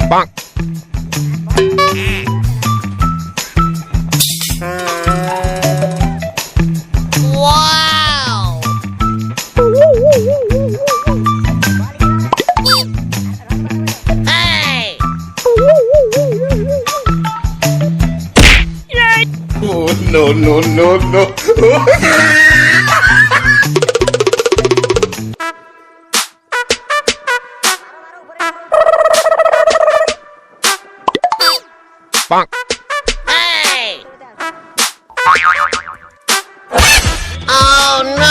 Bonk. Wow! Hey! Oh, no, no, no, no. Bonk. Hey! Oh no!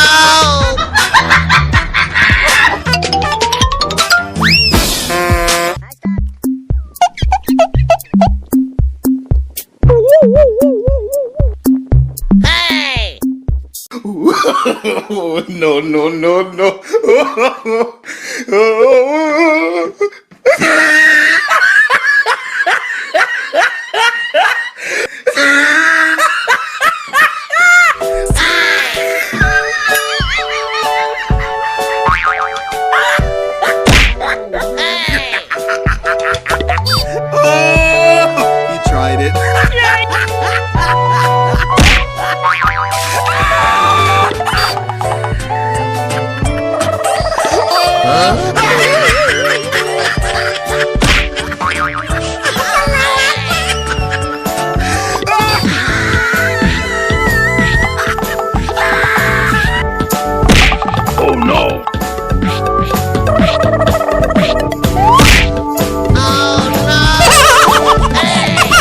Hey! Oh, no, no, no, no. Hey! You tried it. Oh no. Oh no! Hey! Oh no!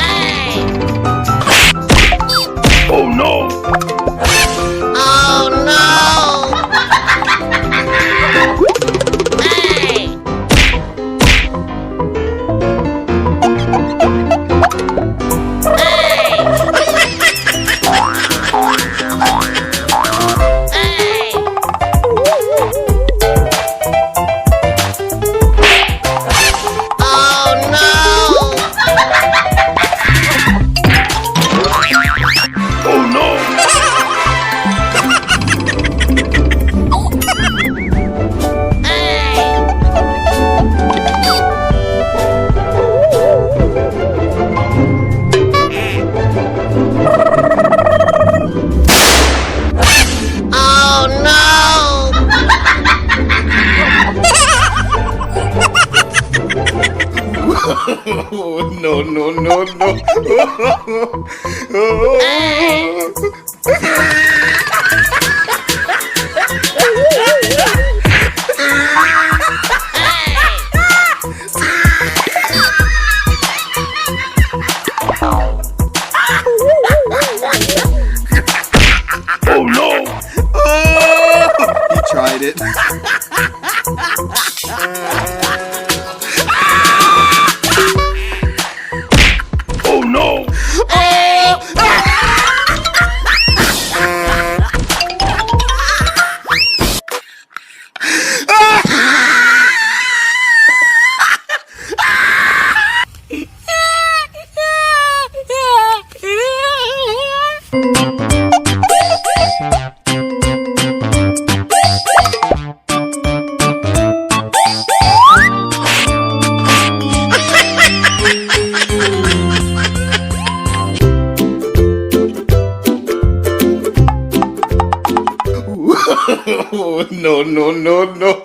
Hey! Oh no. Oh no! Hey! Hey! Hey! Oh no! Oh no. Hey! Oh no! Oh, no, no, no, no. Hey! Oh no. You tried it. Oh no. Hey! Oh, no, no, no, no.